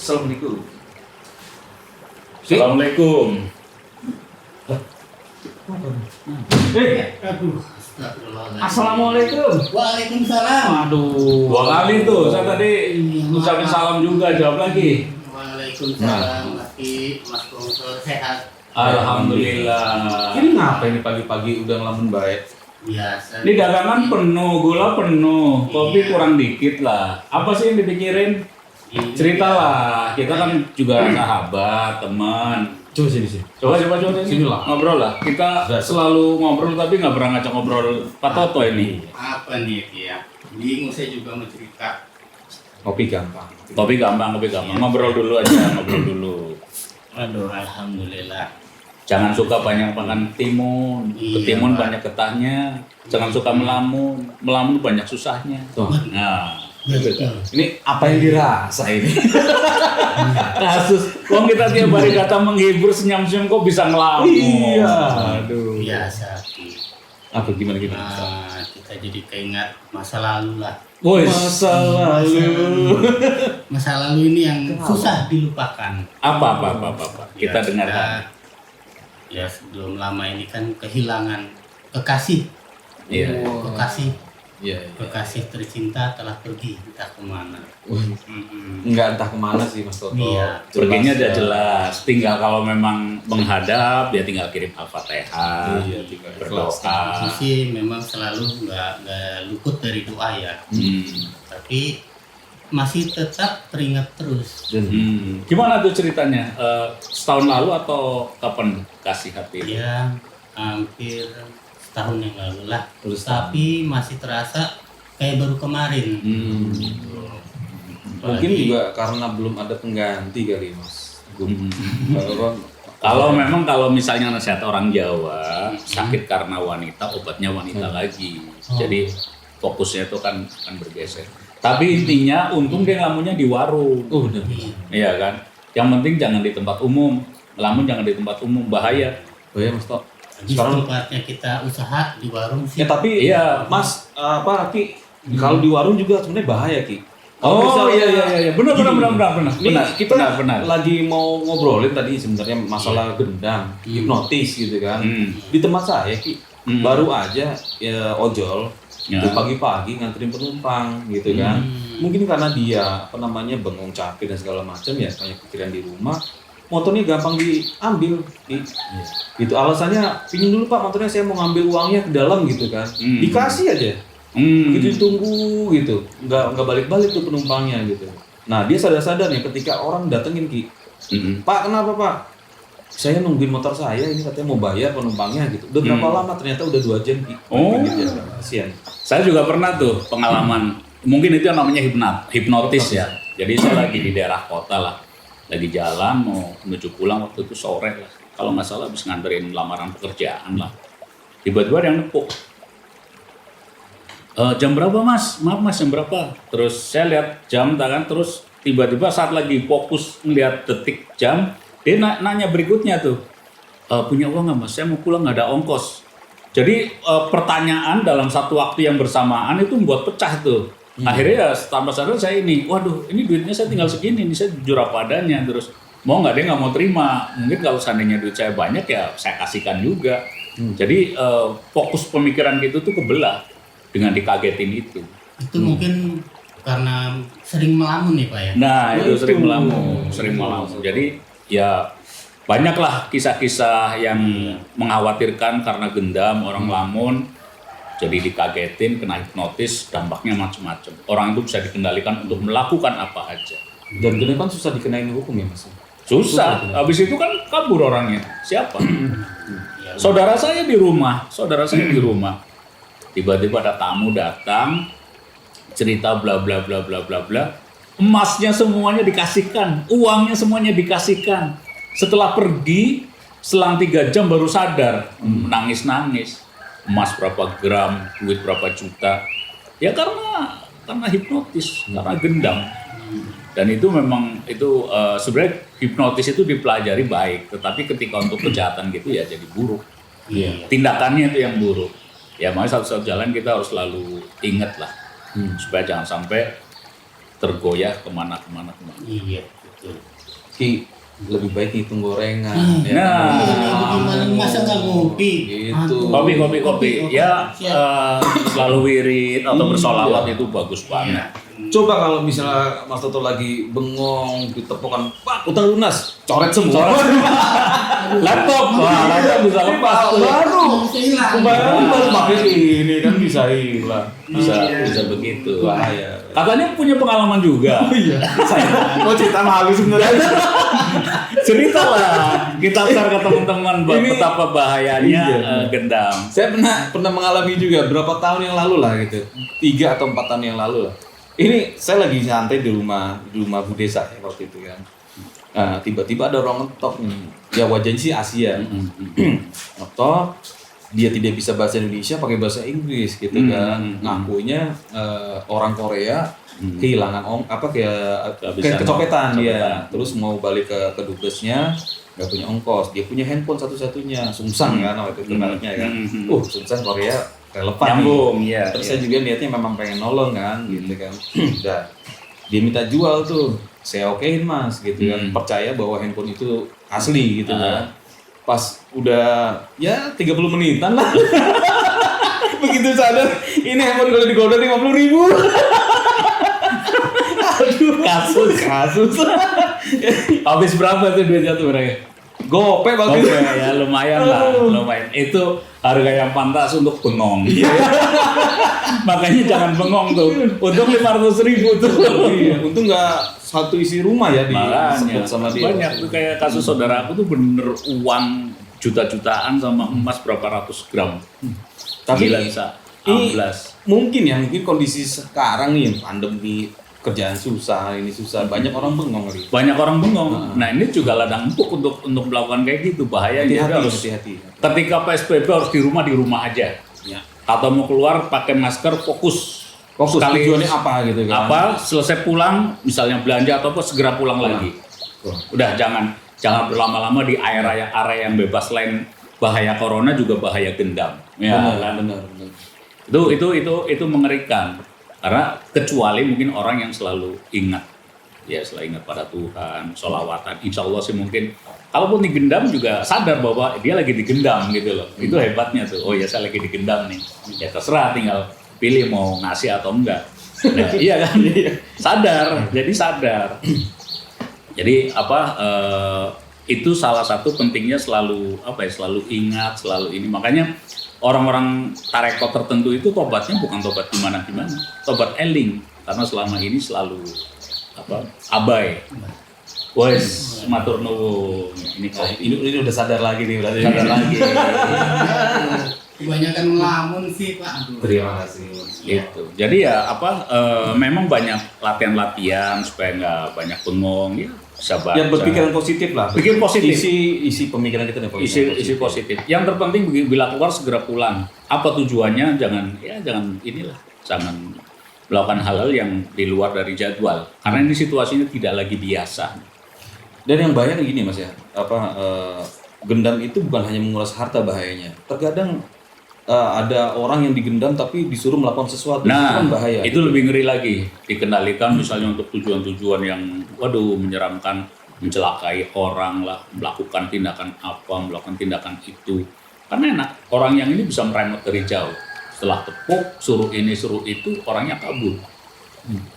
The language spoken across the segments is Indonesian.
Assalamualaikum. Assalamualaikum. Aduh, astagfirullahaladzim. Assalamualaikum. Waalaikumsalam. Aduh. Dua kali tuh, saya tadi ucapin salam juga, jawab lagi. Waalaikumsalam. Mas Bongso sehat. Alhamdulillah. Ini ngapain nih pagi-pagi udah ngelamun baik? Biasa. Ini dagangan penuh, gula penuh, kopi Iya. kurang dikit lah. Apa sih yang dipikirin? Ini Ceritalah, kita kan juga sahabat, teman. Coba sini. Coba Sini lah. ngobrol lah. Kita selalu ngobrol tapi nggak pernah ngajak ngobrol Pak Toto ini. apa nih ya? Bingung saya juga mau cerita. Kopi gampang. Kopi gampang. Ngobrol dulu aja, ngobrol dulu. Aduh, alhamdulillah. Jangan suka banyak makan timun, Iya, ketimun Pak. banyak getahnya. Jangan suka melamun, melamun banyak susahnya. Tuh. Nah, Betul. Ini apa yang dirasa ini? kasus. Wong kita tiap hari kata menghibur senyum-senyum kok bisa ngelamun. Iya. Aduh. Biasa. Apa gimana? Nah, kita jadi keingat masa lalu lah. Woi, Masa lalu. Masa lalu ini yang susah dilupakan. apa? Kita Ya, dengarkan. Ya sebelum lama ini kan kehilangan kekasih. Iya. Kekasih. Iya. Kekasih tercinta telah pergi entah kemana. Enggak entah kemana sih Mas Toto. Iya. Perginya udah ya. jelas. Tinggal kalau memang menghadap, ya tinggal kirim Al-Fatihah. Iya, tinggal berdoa. Itu sih memang selalu nggak luput dari doa ya. Tapi masih tetap teringat terus. Gimana tuh ceritanya? Setahun lalu atau kapan kasih hati? Ya hampir setahun yang lalu lah. Terus Tapi masih terasa kayak baru kemarin. Mungkin Apalagi- juga karena belum ada pengganti kali Mas. Kalau memang misalnya nasihat orang Jawa, sakit karena wanita, obatnya wanita lagi. Jadi fokusnya itu kan bergeser. Tapi intinya untung dia ngelamunnya di warung. Oh, udah. Iya kan? Yang penting jangan di tempat umum. Ngelamun jangan di tempat umum, bahaya. Oh ya Mas Toto. Di tempatnya kita usaha di warung sih. Ya tapi Iya. Mas Ki, kalau di warung juga sebenarnya bahaya Ki. Kalau Oh misalnya- iya. Benar. Ini kita benar. lagi mau ngobrolin tadi sebenarnya masalah gendang, hipnotis gitu kan. Di tempat saya Ki, baru aja ya ojol, Ya. pagi-pagi nganterin penumpang gitu kan. Mungkin karena dia bengong capek dan segala macam ya, banyak pikiran di rumah. Motornya gampang diambil, Ki. Gitu alasannya, pinjam dulu Pak motornya, saya mau ngambil uangnya ke dalam gitu kan. Dikasih aja. Gitu ditunggu gitu, nggak balik-balik tuh penumpangnya gitu. Nah dia sadar-sadar nih ketika orang datengin Ki, Pak kenapa Pak? Saya nungguin motor saya ini katanya mau bayar penumpangnya gitu. Udah berapa lama? Ternyata udah 2 jam Ki. Oh. Gitu ya, kasihan. Saya juga pernah tuh pengalaman. Mungkin itu yang namanya hipnotis ya. Jadi saya lagi di daerah kota lah, lagi jalan mau menuju pulang, waktu itu sore lah. Kalau nggak salah habis nganterin lamaran pekerjaan lah. Tiba-tiba ada yang nepuk. Jam berapa Mas? Maaf Mas, jam berapa? Terus saya lihat jam tangan, terus tiba-tiba saat lagi fokus ngeliat detik jam, dia nanya berikutnya tuh, punya uang nggak Mas? Saya mau pulang nggak ada ongkos. Jadi pertanyaan dalam satu waktu yang bersamaan itu membuat pecah tuh. Akhirnya ya tanpa sadar saya waduh ini duitnya saya tinggal segini, ini saya jujur apa adanya. Terus mau nggak, dia nggak mau terima. Mungkin kalau seandainya duit saya banyak ya saya kasihkan juga. Jadi fokus pemikiran gitu tuh kebelah dengan dikagetin itu. Itu mungkin karena sering melamun nih Pak ya. Nah itu sering melamun. Jadi ya banyaklah kisah-kisah yang mengkhawatirkan karena gendam orang lamun. Jadi dikagetin, kena hipnotis, dampaknya macam-macam. Orang itu bisa dikendalikan untuk melakukan apa aja. Dan gini kan susah dikenain hukum ya Mas. Susah. Habis itu kan kabur orangnya. Siapa? Saudara saya di rumah. Tiba-tiba ada tamu datang, cerita bla bla bla bla bla bla. Emasnya semuanya dikasihkan, uangnya semuanya dikasihkan. Setelah pergi, selang 3 jam baru sadar, nangis-nangis. Emas berapa gram, duit berapa juta. Ya karena hipnotis, karena gendam. Dan itu memang sebenarnya hipnotis itu dipelajari baik, tetapi ketika untuk kejahatan gitu ya jadi buruk. Tindakannya itu yang buruk. Ya makanya satu-satu jalan kita harus selalu ingat lah, supaya jangan sampai tergoyah kemana-kemana. Iya. Ki, lebih baik ngitung gorengan. Nah. Gimana masa nggak ngopi? Gitu. Aduh. Kopi. Ya selalu wirid atau bersolawat itu bagus banget. Coba kalau misalnya Mas Toto lagi bengong, ditepukan, Pak, utang lunas, coret semua. Laptop bisa lepas tuh. Baru, Bisa hilang. baru pakai ini kan bisa hilang. Bisa begitu. Bahaya. Katanya punya pengalaman juga. Iya. Mau cerita malu sebenarnya. Cerita lah. Kita share ke teman-teman Ini- betapa bahayanya Iya. gendam. Saya pernah mengalami juga berapa tahun yang lalu lah gitu, 3 atau 4 tahun yang lalu lah. Ini saya lagi santai di rumah Bu Desa ya waktu itu kan. Nah, tiba-tiba ada orang ngetok nih. Ya wajahnya sih Asia. Ngetok, dia tidak bisa bahasa Indonesia, pakai bahasa Inggris gitu kan. Ngakunya orang Korea kehilangan kayak Kehabisan kecopetan dia. kecopetan. Terus mau balik ke dubesnya, nggak punya ongkos. Dia punya handphone satu-satunya, Sungsang kan waktu itu mereknya kan. Sungsang Korea relevan Nyambung, nih. iya, Terus iya. saya juga niatnya memang pengen nolong kan, gitu kan. Udah, dia minta jual tuh, saya okein Mas, gitu kan. Percaya bahwa handphone itu asli gitu kan. Pas udah ya 30 menitan lah. Begitu sadar, ini handphone kalau digoda 50.000. Aduh, kasus. Habis berapa tuh duitnya tuh mereka? Gope Oke bagus. ya lumayan lah, lumayan. Itu harga yang pantas untuk bengong. Makanya jangan bengong tuh. Untung 500.000 tuh. Iya, untung nggak satu isi rumah ya di Makanya sama dia. banyak tuh kayak kasus saudara aku tuh bener uang juta-jutaan sama emas berapa ratus gram. Tapi Gila bisa ini 16. mungkin kondisi sekarang nih pandemi, kerjaan susah, ini susah, banyak orang bengong kali. Banyak orang bengong. Nah ini juga ladang empuk untuk melakukan kayak gitu. Bahaya jadi harus Hati-hati. ketika PSBB harus di rumah aja. Ya. Atau mau keluar pakai masker fokus. Sekali Tujuannya apa gitu kan? apa selesai pulang misalnya belanja atau apa segera pulang lagi. Udah jangan berlama-lama di area yang bebas. Selain bahaya corona juga bahaya gendam. Ya, kan? benar. Itu mengerikan. Karena kecuali mungkin orang yang selalu ingat, ya selalu ingat pada Tuhan, sholawatan, insya Allah sih mungkin. Kalaupun digendam juga sadar bahwa dia lagi digendam gitu loh. Itu hebatnya tuh. Oh ya saya lagi digendam nih. Ya terserah, tinggal pilih mau ngasih atau enggak. Nah, iya kan? Sadar. Jadi itu salah satu pentingnya selalu ingat, selalu ini. Makanya orang-orang tarekat tertentu itu tobatnya bukan tobat gimana, tobat eling, karena selama ini selalu abai. Wes, matur nuwun. Ini udah sadar lagi nih berarti. Sadar lagi. Kebanyakan ngelamun sih Pak. Aduh. Terima kasih. Gitu. Jadi ya memang banyak latihan supaya nggak banyak bengong ya. Bisa baca. Yang berpikiran positif lah. Pikir positif. Isi pemikiran kita nih. Isi positif. Yang terpenting bila keluar segera pulang. Apa tujuannya? Jangan melakukan hal-hal yang di luar dari jadwal. Karena ini situasinya tidak lagi biasa. Dan yang bahaya kayak gini Mas ya. Gendam itu bukan hanya menguras harta bahayanya. Terkadang ada orang yang digendam tapi disuruh melakukan sesuatu, itu kan bahaya. Itu lebih ngeri lagi. Dikendalikan misalnya untuk tujuan-tujuan yang menyeramkan, mencelakai orang lah, melakukan tindakan tindakan itu. Karena enak, orang yang ini bisa meremot dari jauh. Setelah tepuk, suruh ini, suruh itu, orangnya kabur.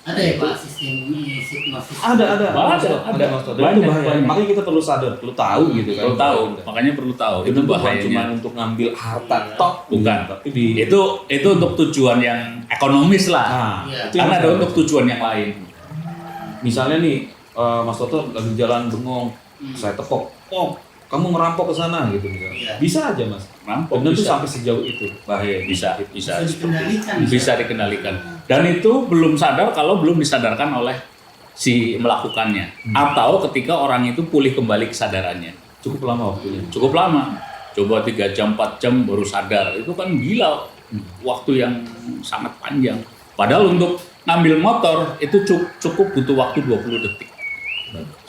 Ada ya Pak sistem ini hipnosis? Ada. Mas. Dan Banyak, itu bahaya. banyak. Makanya kita perlu sadar, perlu tahu gitu kan. Makanya perlu tahu. Itu bukan bahayanya. cuma untuk ngambil harta tok, Bukan. tapi Itu untuk tujuan yang ekonomis lah. Nah, Iya. itu yang Karena ada bahaya. untuk tujuan yang lain. Misalnya nih, Mas Toto lagi jalan bengong, saya tepok, kamu ngerampok ke sana gitu misalnya. Iya. Bisa aja Mas. Rampok Benar tuh bisa. sampai sejauh itu bahaya. Bisa. Bisa dikendalikan. Bisa dikendalikan. Dan itu belum sadar kalau belum disadarkan oleh si melakukannya. Atau ketika orang itu pulih kembali kesadarannya. Cukup lama waktunya. Cukup lama. Coba 3 jam, 4 jam baru sadar. Itu kan gila. Waktu yang sangat panjang. Padahal untuk ngambil motor itu cukup butuh waktu 20 detik.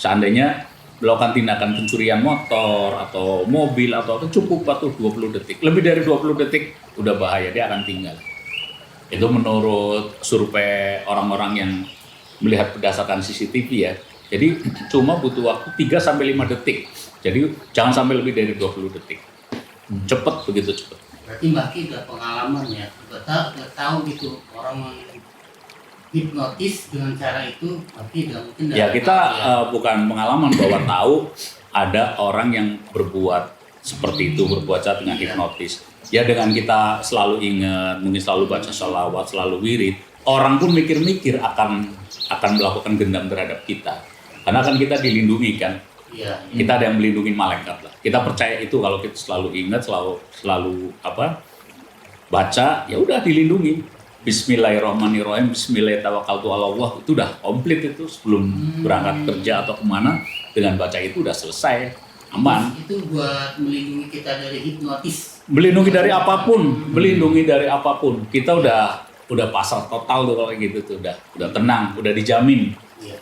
Seandainya melakukan tindakan pencurian motor atau mobil atau apa cukup waktu 20 detik. Lebih dari 20 detik udah bahaya, dia akan tinggal. Itu menurut survei orang-orang yang melihat berdasarkan CCTV ya. Jadi cuma butuh waktu 3 sampai 5 detik. Jadi jangan sampai lebih dari 20 detik. Cepet, begitu cepet. Berarti Mbak Ki udah pengalaman ya, udah tahu gitu orang hipnotis dengan cara itu, tapi udah mungkin Ya kita tahu bukan pengalaman bahwa tahu ada orang yang berbuat seperti itu, berbuat jahat dengan hipnotis. Ya dengan kita selalu ingat, mungkin selalu baca sholawat, selalu wirid, orang pun mikir-mikir akan melakukan gendam terhadap kita. Karena kan kita dilindungi kan. Iya. Kita ada yang melindungi malaikat lah. Kita percaya itu kalau kita selalu ingat, selalu baca, ya udah dilindungi. Bismillahirrahmanirrahim, Bismillahirrahmanirrahim, itu udah komplit itu sebelum berangkat kerja atau kemana, dengan baca itu udah selesai, aman. Itu buat melindungi kita dari hipnotis. Melindungi dari apapun, kita udah pasrah total tuh kalau gitu tuh, udah tenang, udah dijamin. Iya.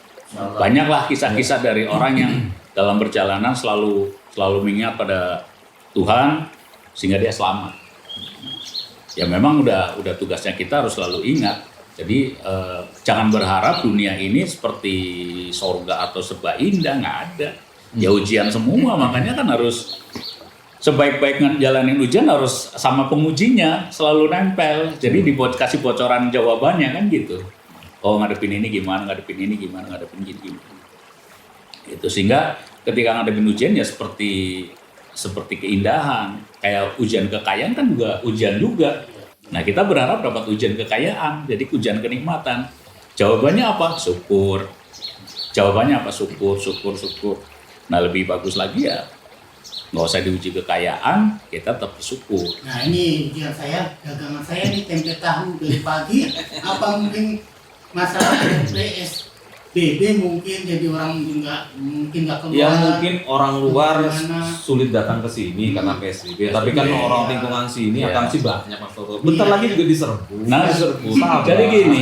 Banyaklah kisah-kisah dari orang yang dalam perjalanan selalu mengingat pada Tuhan sehingga dia selamat. Ya memang udah tugasnya kita harus selalu ingat. Jadi jangan berharap dunia ini seperti surga atau serba indah, nggak ada. Ya ujian semua, makanya kan harus sebaik-baik jalanin ujian harus sama pengujinya selalu nempel. Jadi kasih bocoran jawabannya kan gitu. Oh ngadepin ini gimana, ngadepin ini gimana. Itu sehingga ketika ngadepin ujian ya seperti keindahan. Kayak ujian kekayaan kan juga ujian juga. Nah kita berharap dapat ujian kekayaan, jadi ujian kenikmatan. Jawabannya apa? Syukur. Syukur. Nah lebih bagus lagi ya nggak usah diuji kekayaan, kita tetap bersyukur. Nah ini ujian saya, dagangan saya ini tempe tahu dari pagi. Apa mungkin masalah PSBB mungkin jadi orang mungkin nggak keluar. Ya mungkin orang luar Gimana? sulit datang ke sini karena PSBB. Tapi kan PSBB, orang ya. lingkungan sini Ya. akan sih banyak Mas Toto. Bentar Iya. lagi juga diserbu. Nah, Sabar. jadi gini.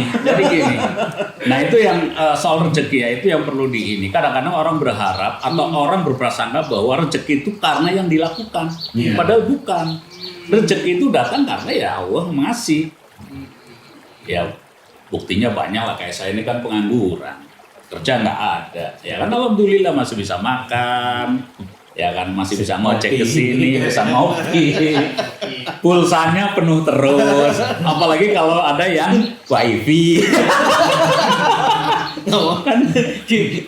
Nah itu yang soal rezeki ya, itu yang perlu ini. Kadang-kadang orang berharap atau orang berprasangka bahwa rezeki itu karena yang dilakukan. Iya. Padahal bukan. Rezeki itu datang karena ya Allah ngasih. Ya buktinya banyak lah, kayak saya ini kan pengangguran. Kerja nggak ada. Ya kan alhamdulillah masih bisa makan. Ya kan masih bisa ngojek ke sini, bisa ngopi. Pulsanya penuh terus. Apalagi kalau ada yang wifi.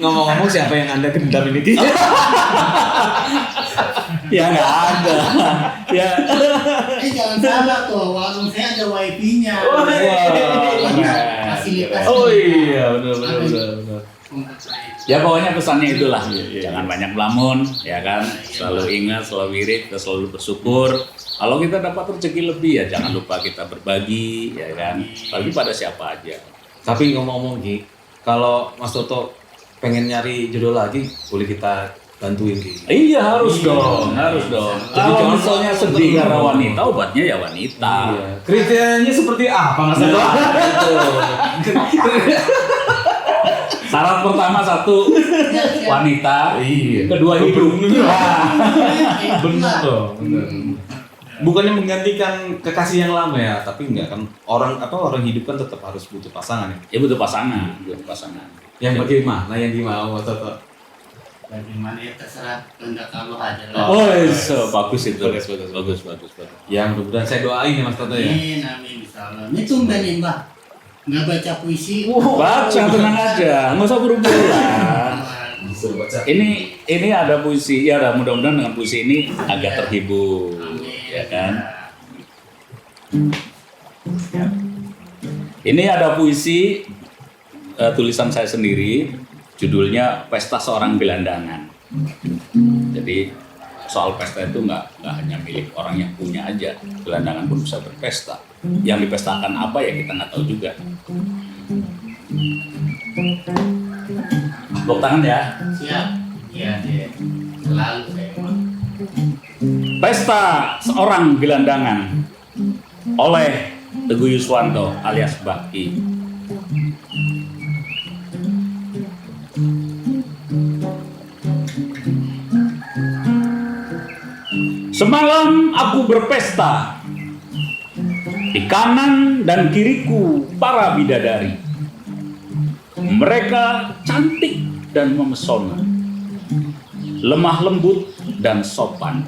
Ngomong-ngomong siapa yang Anda gendam ini? Ya nggak ada. Ya. Jangan salah tuh, warung saya ada wifi-nya. Wah, Fasilitas. Oh iya, benar. Ya pokoknya pesannya itulah. Jangan banyak melamun, ya kan. Selalu ingat, selalu wirid, kita selalu bersyukur. Kalau kita dapat rezeki lebih ya jangan lupa kita berbagi, ya kan. Bagi pada siapa aja. Tapi ngomong-ngomong Ki, kalau Mas Toto pengen nyari jodoh lagi, boleh kita bantuin Ki. Iya harus dong. Jadi Kalau jangan misalnya soal sedih untuk karena ngomong. wanita, obatnya ya wanita. Iya. Kriterianya seperti apa Mas Toto? Syarat pertama 1 wanita, Iya. kedua hidup. Benar dong. Bukannya menggantikan kekasih yang lama ya, tapi enggak kan orang hidup kan tetap harus butuh pasangan ya. Ya butuh pasangan. Yang bagaimana yang dimau Mas Toto? Bagaimana ya terserah kehendak Allah aja lah. Oh, bagus itu. Bagus. Bagus. Ya mudah-mudahan saya doain ya Mas Toto ya. Amin, insyaallah. Ini tumben nih Mbak, nggak baca puisi. Baca tenang aja, nggak usah buru-buru lah. Disuruh baca. Ini ada puisi, ya mudah-mudahan dengan puisi ini agak terhibur, Amin. ya kan? Ini ada puisi tulisan saya sendiri, judulnya Pesta Seorang Gelandangan. Jadi soal pesta itu nggak hanya milik orang yang punya aja, gelandangan pun bisa berpesta. Yang dipestakan apa ya kita nggak tahu juga. Tepuk tangan ya. Siap. Iya deh. Selalu saya emang. Pesta Seorang Gelandangan oleh Teguh Yuswanto alias Baki. Semalam aku berpesta, di kanan dan kiriku para bidadari. Mereka cantik dan memesona, lemah lembut dan sopan,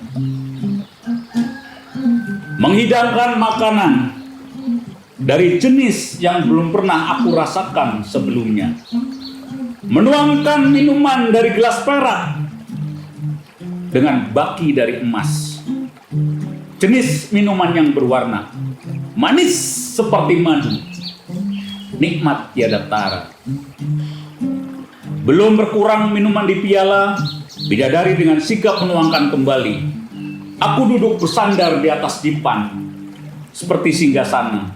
menghidangkan makanan dari jenis yang belum pernah aku rasakan sebelumnya, menuangkan minuman dari gelas perak dengan baki dari emas, jenis minuman yang berwarna manis seperti madu, nikmat tiada tara. Belum berkurang minuman di piala, bidadari dengan sigap menuangkan kembali. Aku duduk bersandar di atas dipan, seperti singgasana.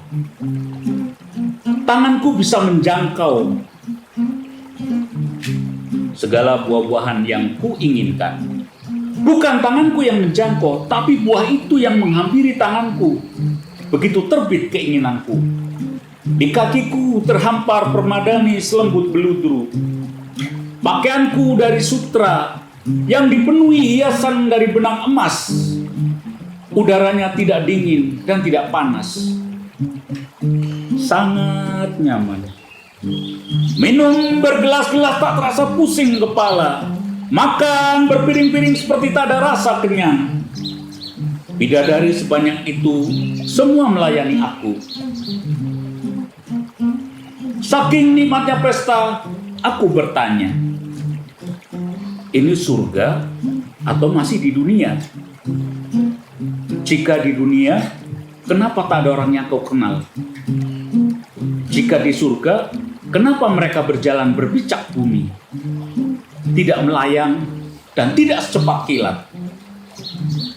Tanganku bisa menjangkau segala buah-buahan yang kuinginkan. Bukan tanganku yang menjangkau, tapi buah itu yang menghampiri tanganku. Begitu terbit keinginanku. Di kakiku terhampar permadani selembut beludru. Pakaianku dari sutra yang dipenuhi hiasan dari benang emas. Udaranya tidak dingin dan tidak panas. Sangat nyaman. Minum bergelas-gelas tak terasa pusing kepala. Makan berpiring-piring seperti tak ada rasa kenyang. Bidadari sebanyak itu semua melayani aku. Saking nikmatnya pesta, aku bertanya, ini surga atau masih di dunia? Jika di dunia, kenapa tak ada orang yang kau kenal? Jika di surga, kenapa mereka berjalan berbicak bumi? Tidak melayang dan tidak secepat kilat.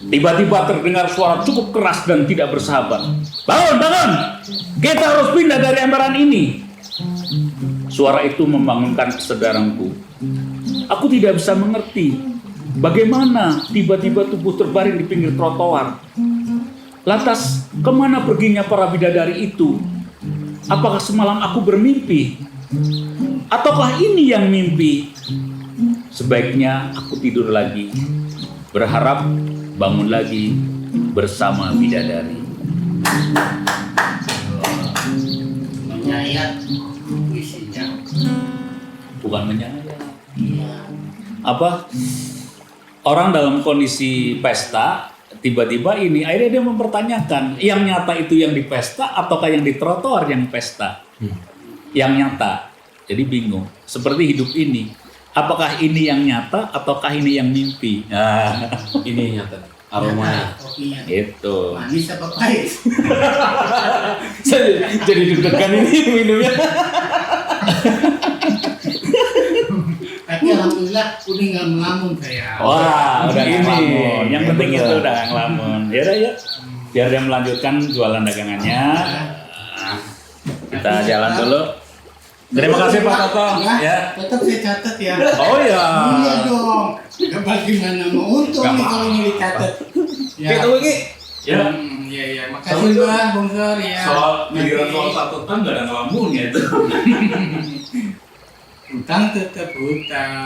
Tiba-tiba terdengar suara cukup keras dan tidak bersahabat. Bangun, bangun! Kita harus pindah dari emperan ini. Suara itu membangunkan kesadaranku. Aku tidak bisa mengerti bagaimana tiba-tiba tubuh terbaring di pinggir trotoar. Lantas, kemana perginya para bidadari itu? Apakah semalam aku bermimpi? Ataukah ini yang mimpi? Sebaiknya aku tidur lagi, berharap bangun lagi bersama bidadari. Menyayat puisinya. Bukan menyayat. Iya. Apa? Orang dalam kondisi pesta, tiba-tiba ini akhirnya dia mempertanyakan, yang nyata itu yang di pesta ataukah yang di trotoar yang pesta? Yang nyata. Jadi bingung. Seperti hidup ini. Apakah ini yang nyata ataukah ini yang mimpi? Nah, Ini nyata aromanya. Kopinya. itu. Manis apa pahit? Saya jadi deg-degan ini minumnya. Tapi alhamdulillah udah nggak melamun saya. Wah, udah Ini. ngelamun. Yang Ya, penting bener. itu udah ngelamun. Ya udah ya. Biar dia melanjutkan jualan dagangannya. Kita jalan dulu. Terima kasih Pak Toto. Ya. Tetap saya catat ya. Oh ya. Iya dong. Ya bagaimana mau untung Gak nih kalau ini dicatat. Ya. Kita lagi. Ya. Iya. Makasih Bang, Bung Sor ya. Soal giliran Nanti soal satu kan nggak ada ngelamunnya itu. Hutang tetap hutang.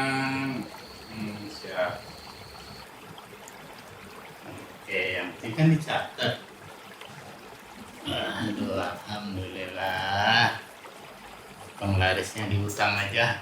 Siap. Oke, yang penting kan dicatat. Aduh, alhamdulillah. Penglarisnya di hutang aja.